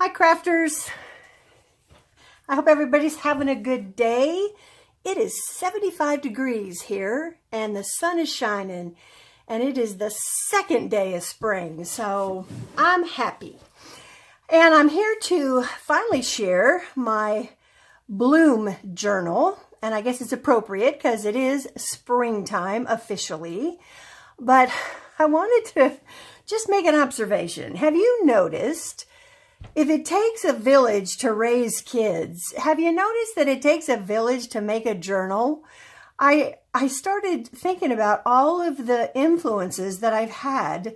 Hi crafters, I hope everybody's having a good day. It is 75 degrees here and the sun is shining and it is the second day of spring, so I'm happy. And I'm here to finally share my Bloom journal, and I guess it's appropriate because it is springtime officially, but I wanted to just make an observation. Have you noticed if it takes a village to raise kids, have you noticed that it takes a village to make a journal? I started thinking about all of the influences that I've had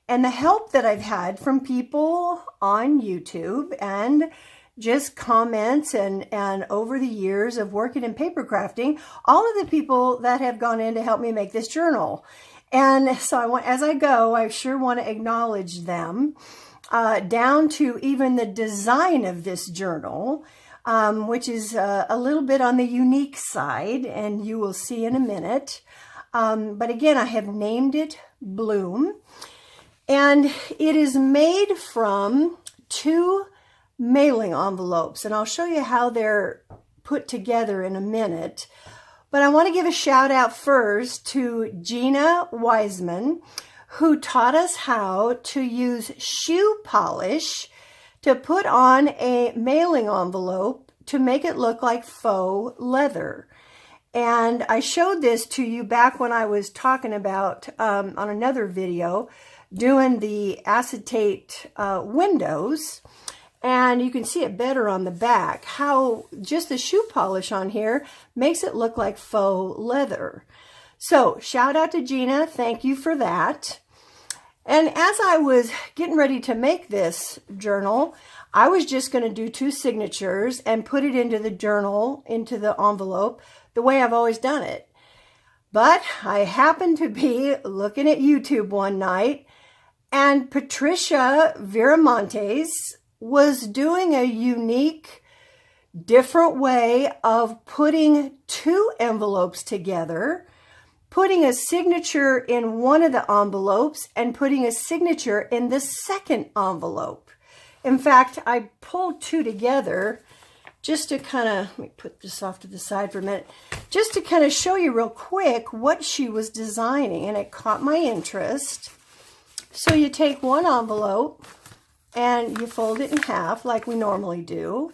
and the help that I've had from people on YouTube and just comments and over the years of working in paper crafting, all of the people that have gone in to help me make this journal. And so as I go, I sure want to acknowledge them. Down to even the design of this journal, which is a little bit on the unique side, and you will see in a minute. But again, I have named it Bloom, and it is made from 2 mailing envelopes, and I'll show you how they're put together in a minute. But I want to give a shout out first to Gina Wiseman, who taught us how to use shoe polish to put on a mailing envelope to make it look like faux leather. And I showed this to you back when I was talking about, on another video, doing the acetate windows. And you can see it better on the back, how just the shoe polish on here makes it look like faux leather. So shout out to Gina, thank you for that. And as I was getting ready to make this journal, I was just going to do 2 signatures and put it into the journal, into the envelope, the way I've always done it. But I happened to be looking at YouTube one night, and Patricia Viramontes was doing a unique, different way of putting 2 envelopes together, putting a signature in one of the envelopes and putting a signature in the second envelope. In fact, I pulled 2 together just to kind of, let me put this off to the side for a minute, just to kind of show you real quick what she was designing, and it caught my interest. So you take one envelope and you fold it in half like we normally do.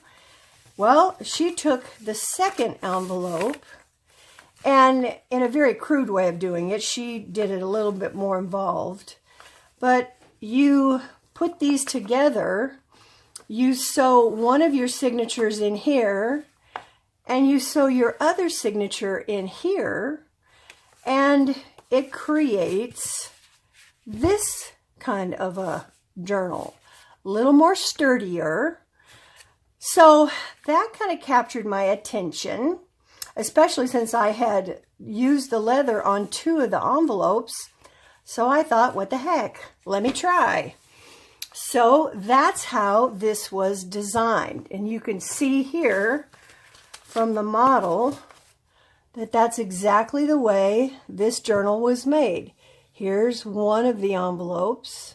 Well, she took the second envelope, and in a very crude way of doing it, she did it a little bit more involved. But you put these together, you sew one of your signatures in here, and you sew your other signature in here, and it creates this kind of a journal. A little more sturdier. So that kind of captured my attention, especially since I had used the leather on 2 of the envelopes. So I thought, what the heck, let me try. So that's how this was designed. And you can see here from the model that that's exactly the way this journal was made. Here's one of the envelopes,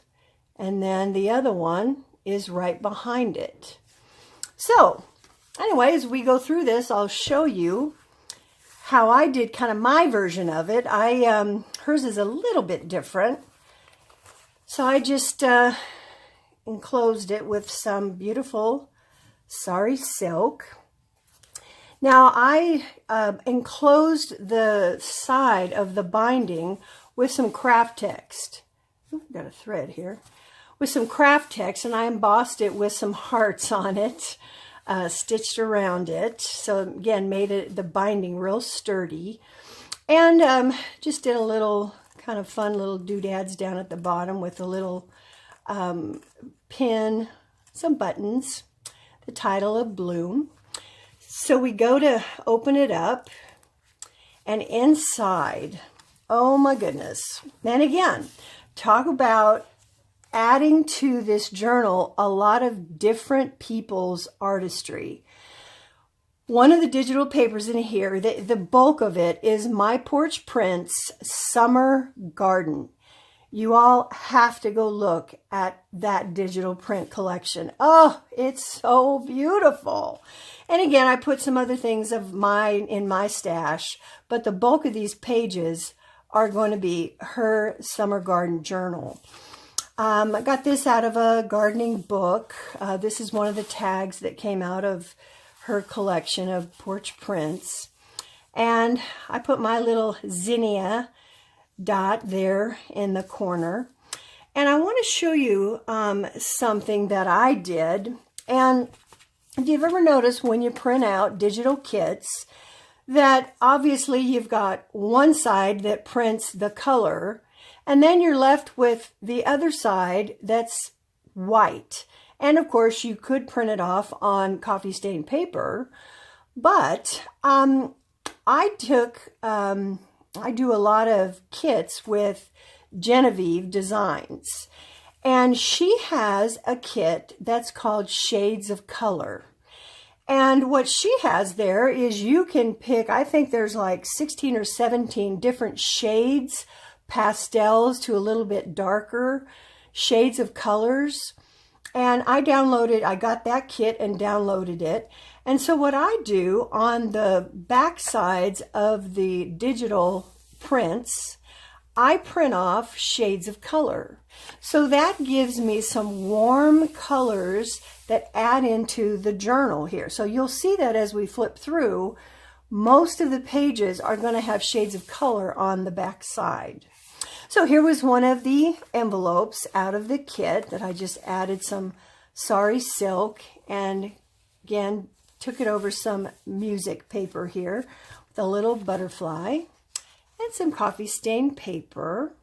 and then the other one is right behind it. So anyway, as we go through this, I'll show you how I did kind of my version of it. Hers is a little bit different. So I just enclosed it with some beautiful sari silk. Now I enclosed the side of the binding with some craft text. Ooh, got a thread here. With some craft text, and I embossed it with some hearts on it. Stitched around it, so again made it the binding real sturdy, and just did a little kind of fun little doodads down at the bottom with a little pin, some buttons, the title of Bloom. So we go to open it up, and inside, oh my goodness, and again, talk about adding to this journal a lot of different people's artistry. One of the digital papers in here, the bulk of it is My Porch Prints Summer Garden. You all have to go look at that digital print collection. Oh, it's so beautiful. And again, I put some other things of mine in my stash, but the bulk of these pages are going to be her summer garden journal. I got this out of a gardening book. This is one of the tags that came out of her collection of porch prints. And I put my little zinnia dot there in the corner. And I want to show you something that I did. And if you've ever noticed when you print out digital kits, that obviously you've got one side that prints the color, and then you're left with the other side that's white. And of course, you could print it off on coffee stained paper, but I do a lot of kits with Genevieve Designs, and she has a kit that's called Shades of Color. And what she has there is you can pick, I think there's like 16 or 17 different shades, pastels to a little bit darker, shades of colors. And I got that kit and downloaded it. And so what I do on the back sides of the digital prints, I print off shades of color. So that gives me some warm colors that add into the journal here. So you'll see that as we flip through, most of the pages are going to have shades of color on the back side. So here was one of the envelopes out of the kit that I just added some sari silk and again took it over some music paper here with a little butterfly and some coffee stained paper.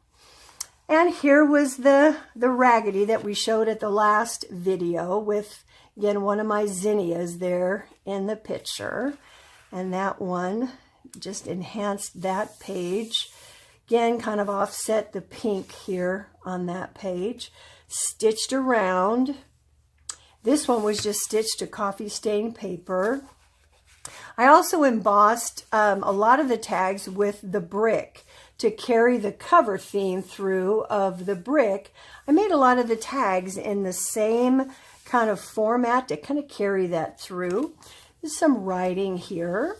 And here was the raggedy that we showed at the last video with, again, one of my zinnias there in the picture. And that one just enhanced that page. Again, kind of offset the pink here on that page. Stitched around. This one was just stitched to coffee stained paper. I also embossed a lot of the tags with the brick to carry the cover theme through of the brick. I made a lot of the tags in the same kind of format to kind of carry that through. There's some writing here.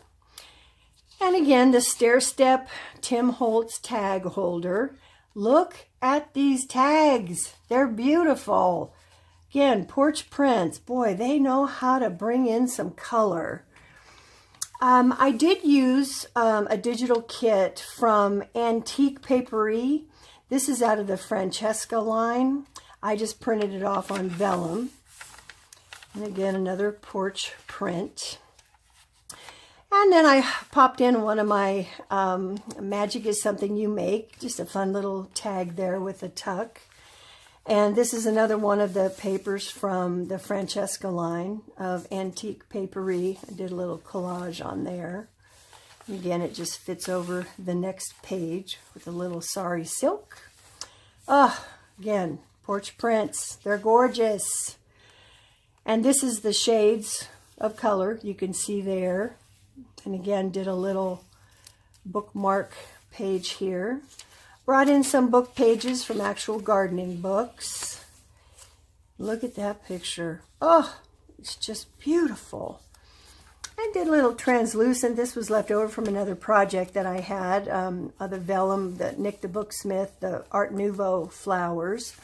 And again, the Stair Step Tim Holtz tag holder. Look at these tags. They're beautiful. Again, porch prints. Boy, they know how to bring in some color. I did use a digital kit from Antique Paperie. This is out of the Francesca line. I just printed it off on vellum. And again, another porch print. And then I popped in one of my Magic is Something You Make. Just a fun little tag there with a tuck. And this is another one of the papers from the Francesca line of Antique Paperie. I did a little collage on there. And again, it just fits over the next page with a little sari silk. Again, porch prints. They're gorgeous. And this is the shades of color you can see there. And again, did a little bookmark page here. Brought in some book pages from actual gardening books. Look at that picture. Oh, it's just beautiful. I did a little translucent. This was left over from another project that I had, the vellum, the Nick the Booksmith, the Art Nouveau flowers.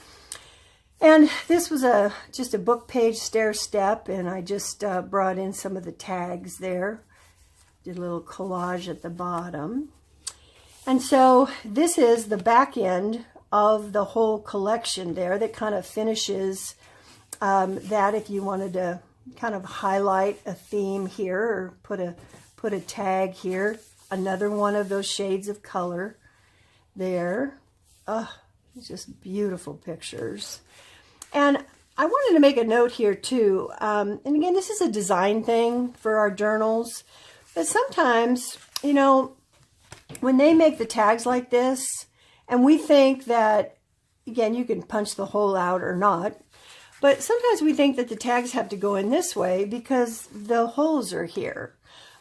And this was just a book page stair step, and I just brought in some of the tags there. Did a little collage at the bottom. And so this is the back end of the whole collection there that kind of finishes that if you wanted to kind of highlight a theme here or put a tag here. Another one of those shades of color there. Oh, just beautiful pictures. And I wanted to make a note here too. And again, this is a design thing for our journals. But sometimes, you know, when they make the tags like this, and we think that, again, you can punch the hole out or not, but sometimes we think that the tags have to go in this way because the holes are here.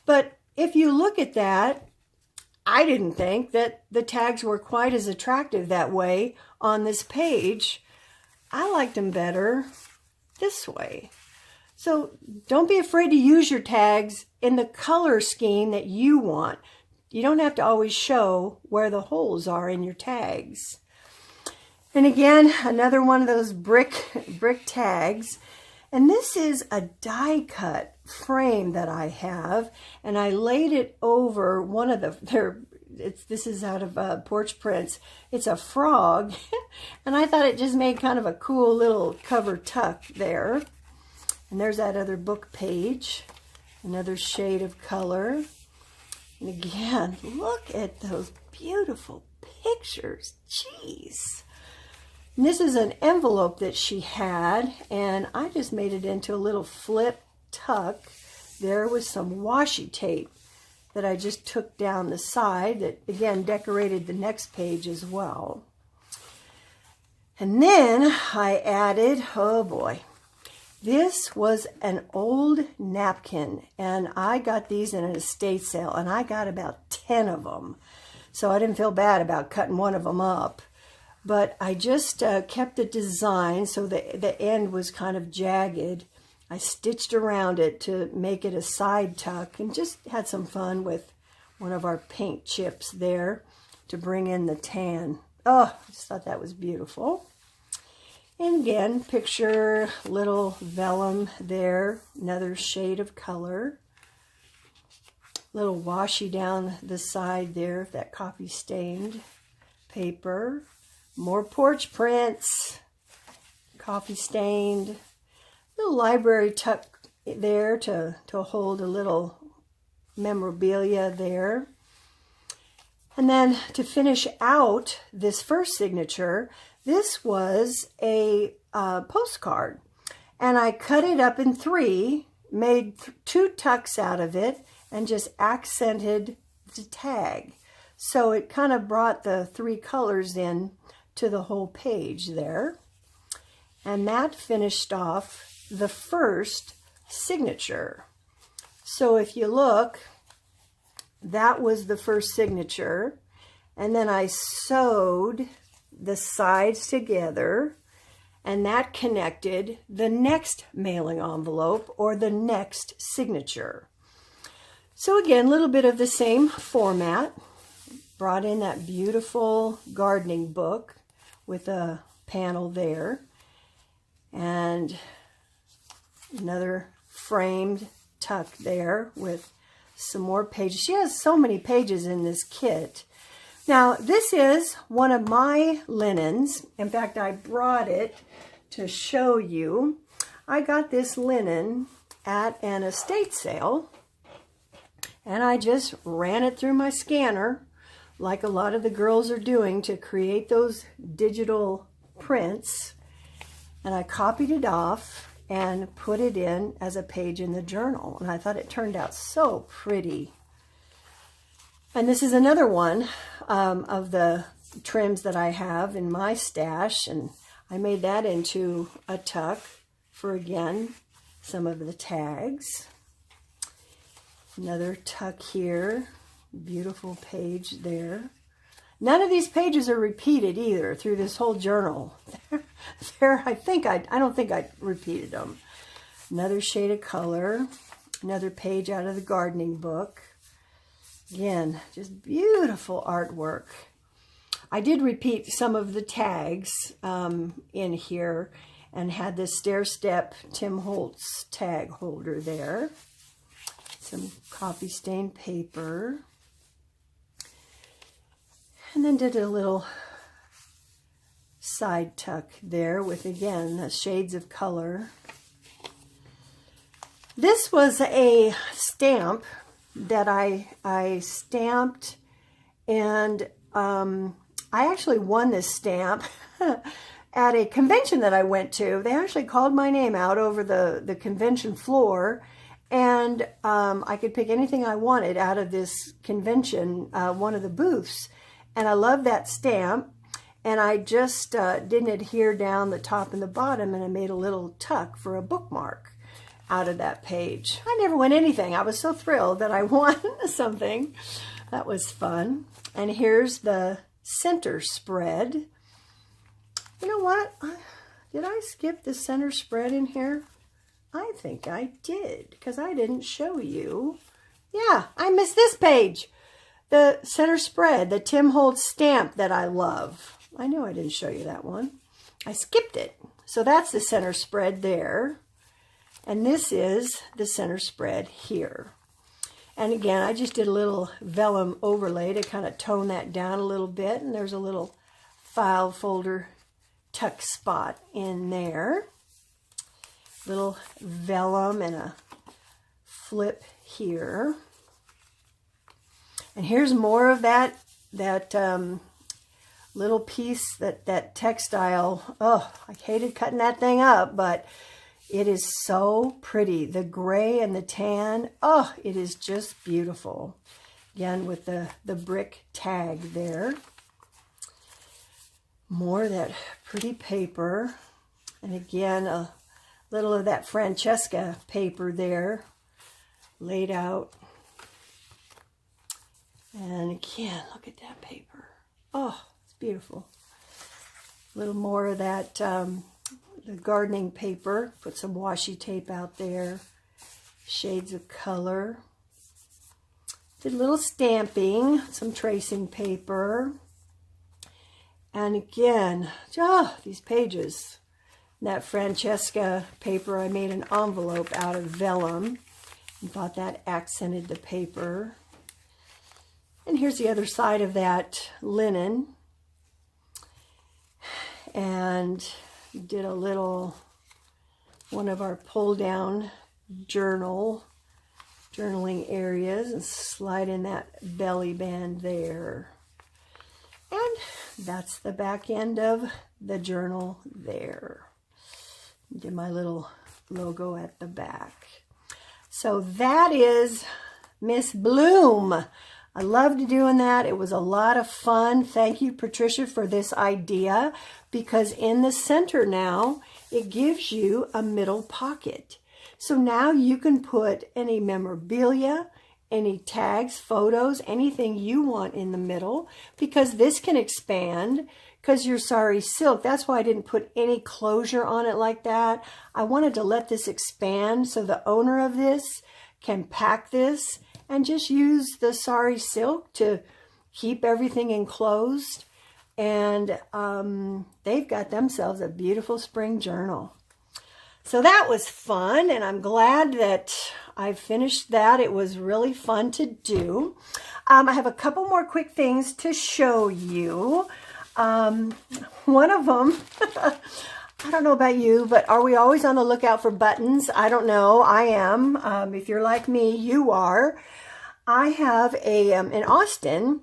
But if you look at that, I didn't think that the tags were quite as attractive that way on this page. I liked them better this way. So don't be afraid to use your tags in the color scheme that you want. You don't have to always show where the holes are in your tags. And again, another one of those brick tags. And this is a die cut frame that I have, and I laid it over one of this is out of Porch Prints. It's a frog, and I thought it just made kind of a cool little cover tuck there. And there's that other book page, another shade of color. And again, look at those beautiful pictures. Jeez. And this is an envelope that she had, and I just made it into a little flip tuck there with some washi tape that I just took down the side that, again, decorated the next page as well. And then I added, oh boy, this was an old napkin, and I got these in an estate sale, and I got about 10 of them. So I didn't feel bad about cutting one of them up. But I just kept the design so the end was kind of jagged. I stitched around it to make it a side tuck and just had some fun with one of our paint chips there to bring in the tan. Oh, I just thought that was beautiful. And again, picture little vellum there, another shade of color. Little washi down the side there, that coffee stained paper. More Porch Prints, coffee stained, little library tuck there to hold a little memorabilia there. And then to finish out this first signature, this was a postcard. And I cut it up in 3, made 2 tucks out of it, and just accented the tag. So it kind of brought the 3 colors in to the whole page there. And that finished off the first signature. So if you look, that was the first signature. And then I sewed the sides together, and that connected the next mailing envelope or the next signature. So again, a little bit of the same format. Brought in that beautiful gardening book with a panel there, and another framed tuck there with some more pages. She has so many pages in this kit. Now, this is one of my linens. In fact, I brought it to show you. I got this linen at an estate sale, and I just ran it through my scanner like a lot of the girls are doing to create those digital prints. And I copied it off and put it in as a page in the journal. And I thought it turned out so pretty. And this is another one of the trims that I have in my stash. And I made that into a tuck for, again, some of the tags. Another tuck here. Beautiful page there. None of these pages are repeated either through this whole journal. I don't think I repeated them. Another shade of color. Another page out of the gardening book. Again, just beautiful artwork. I did repeat some of the tags in here and had this Stair Step Tim Holtz tag holder there. Some coffee stained paper. And then did a little side tuck there with, again, the shades of color. This was a stamp that I stamped, and I actually won this stamp at a convention that I went to. They actually called my name out over the convention floor, and I could pick anything I wanted out of this convention, one of the booths. And I love that stamp, and I just didn't adhere down the top and the bottom, and I made a little tuck for a bookmark out of that page. I never won anything. I was so thrilled that I won something. That was fun. And here's the center spread. You know what? Did I skip the center spread in here? I think I did, because I didn't show you. Yeah, I missed this page. The center spread, the Tim Holtz stamp that I love. I know I didn't show you that one. I skipped it. So that's the center spread there. And this is the center spread here. And again, I just did a little vellum overlay to kind of tone that down a little bit. And there's a little file folder tuck spot in there. Little vellum and a flip here. And here's more of that little piece, that textile. Oh, I hated cutting that thing up, but it is so pretty. The gray and the tan. Oh, it is just beautiful. Again, with the brick tag there. More of that pretty paper. And again, a little of that Francesca paper there laid out. And again, look at that paper. Oh, it's beautiful. A little more of that the gardening paper. Put some washi tape out there. Shades of color. Did a little stamping, some tracing paper. And again, oh, these pages. That Francesca paper, I made an envelope out of vellum and thought that accented the paper. And here's the other side of that linen. And did a little, one of our pull down journaling areas, and slide in that belly band there. And that's the back end of the journal there. Did my little logo at the back. So that is Miss Bloom. I loved doing that. It was a lot of fun. Thank you, Patricia, for this idea, because in the center now, it gives you a middle pocket. So now you can put any memorabilia, any tags, photos, anything you want in the middle, because this can expand, because your sari silk. That's why I didn't put any closure on it like that. I wanted to let this expand so the owner of this can pack this and just use the sari silk to keep everything enclosed. And they've got themselves a beautiful spring journal. So that was fun, and I'm glad that I finished that. It was really fun to do. I have a couple more quick things to show you. One of them, I don't know about you, but are we always on the lookout for buttons? I don't know. I am. If you're like me, you are. I have in Austin,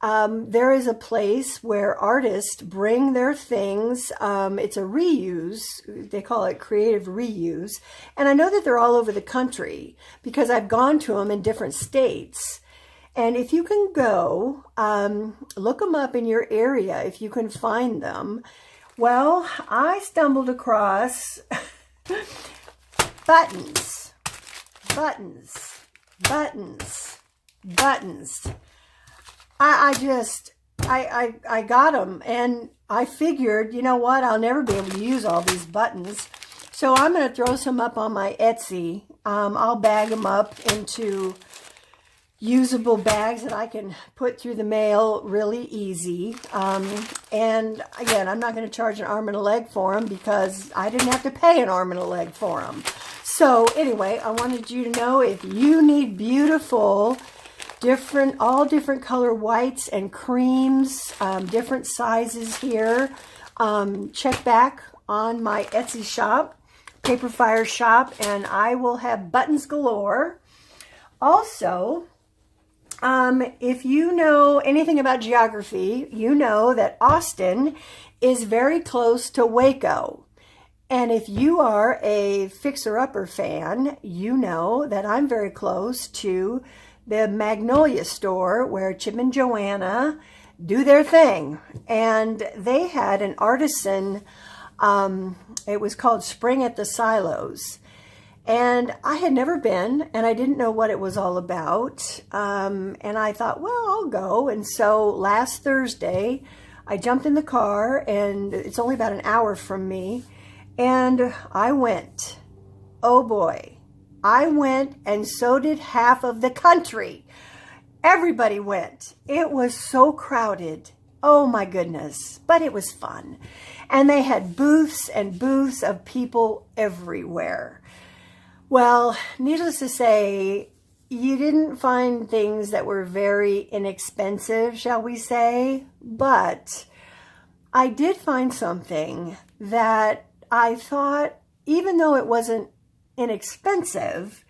there is a place where artists bring their things. It's a reuse. They call it creative reuse. And I know that they're all over the country because I've gone to them in different states. And if you can go, look them up in your area if you can find them. Well, I stumbled across buttons. I got them, and I figured, you know what, I'll never be able to use all these buttons. So I'm going to throw some up on my Etsy. I'll bag them up into usable bags that I can put through the mail really easy. And again, I'm not going to charge an arm and a leg for them because I didn't have to pay an arm and a leg for them. So anyway, I wanted you to know if you need beautiful, all different color whites and creams, different sizes here, check back on my Etsy shop, Paper Fire shop, and I will have buttons galore. Also, if you know anything about geography, you know that Austin is very close to Waco. And if you are a Fixer Upper fan, you know that I'm very close to the Magnolia store where Chip and Joanna do their thing. And they had an artisan, it was called Spring at the Silos. And I had never been, and I didn't know what it was all about. And I thought, well, I'll go. And so last Thursday, I jumped in the car, and it's only about an hour from me, and I went. Oh boy, I went, and so did half of the country. Everybody went. It was so crowded. Oh my goodness, but it was fun. And they had booths and booths of people everywhere. Well, needless to say, you didn't find things that were very inexpensive, shall we say, but I did find something that I thought, even though it wasn't inexpensive,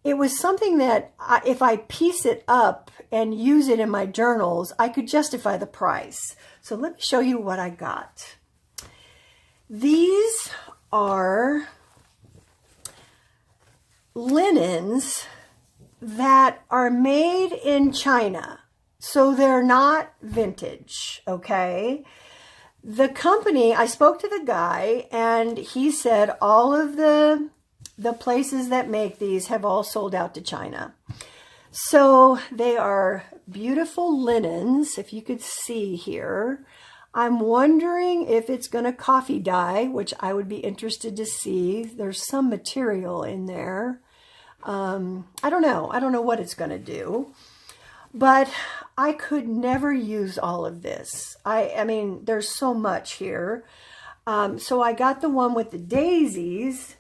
it was something that if I piece it up and use it in my journals, I could justify the price. So let me show you what I got. These are linens that are made in China, so they're not vintage, okay? The company, I spoke to the guy, and he said all of the places that make these have all sold out to China. So they are beautiful linens, if you could see here. I'm wondering if it's going to coffee dye, which I would be interested to see. There's some material in there. I don't know. I don't know what it's going to do. But I could never use all of this. I mean, there's so much here. So I got the one with the daisies.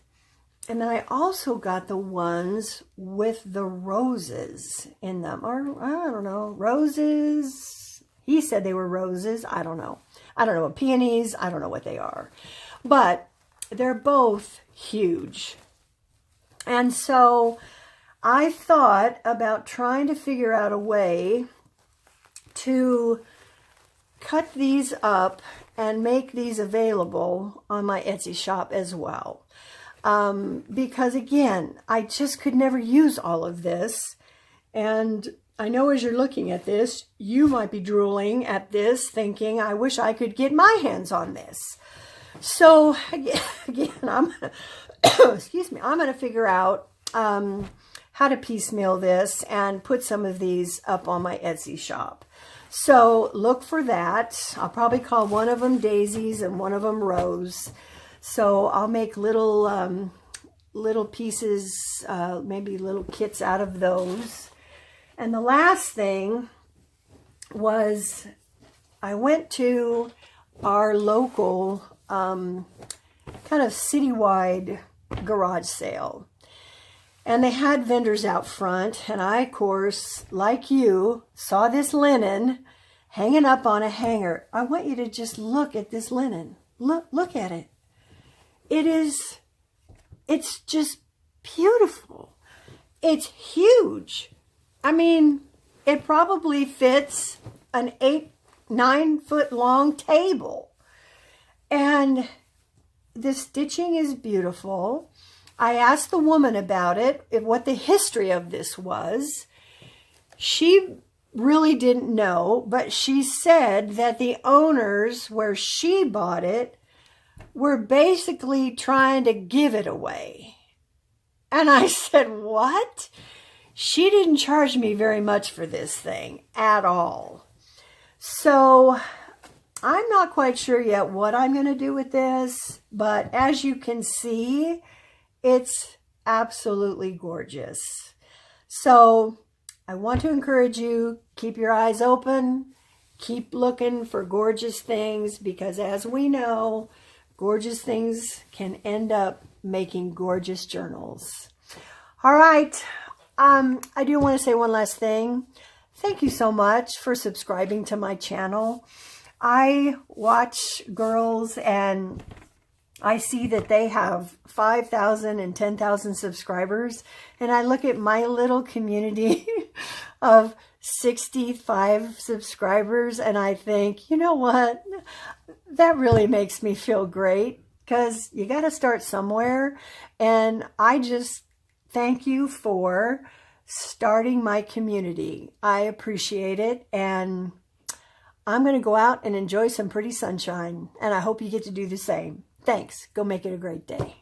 And then I also got the ones with the roses in them. Or, I don't know, roses. He said they were roses. I don't know. I don't know. Peonies. I don't know what they are. But they're both huge. And so I thought about trying to figure out a way to cut these up and make these available on my Etsy shop as well. Because again, I just could never use all of this. And I know as you're looking at this, you might be drooling at this, thinking, I wish I could get my hands on this. So again, I'm gonna, excuse me, I'm going to figure out how to piecemeal this and put some of these up on my Etsy shop. So look for that. I'll probably call one of them daisies and one of them rose. So I'll make little little pieces, maybe little kits out of those. And the last thing was I went to our local kind of citywide garage sale. And they had vendors out front. And I, of course, like you, saw this linen hanging up on a hanger. I want you to just look at this linen. Look at it. It's just beautiful. It's huge. I mean, it probably fits an 8-9 foot long table. And the stitching is beautiful. I asked the woman about it, what the history of this was. She really didn't know, but she said that the owners where she bought it were basically trying to give it away. And I said, what? She didn't charge me very much for this thing at all. So I'm not quite sure yet what I'm going to do with this, but as you can see, it's absolutely gorgeous. So I want to encourage you, keep your eyes open, keep looking for gorgeous things, because as we know, gorgeous things can end up making gorgeous journals. All right. I do want to say one last thing. Thank you so much for subscribing to my channel. I watch girls and I see that they have 5,000 and 10,000 subscribers. And I look at my little community of 65 subscribers and I think, you know what? That really makes me feel great, because you got to start somewhere. And I just thank you for starting my community. I appreciate it. And I'm going to go out and enjoy some pretty sunshine. And I hope you get to do the same. Thanks. Go make it a great day.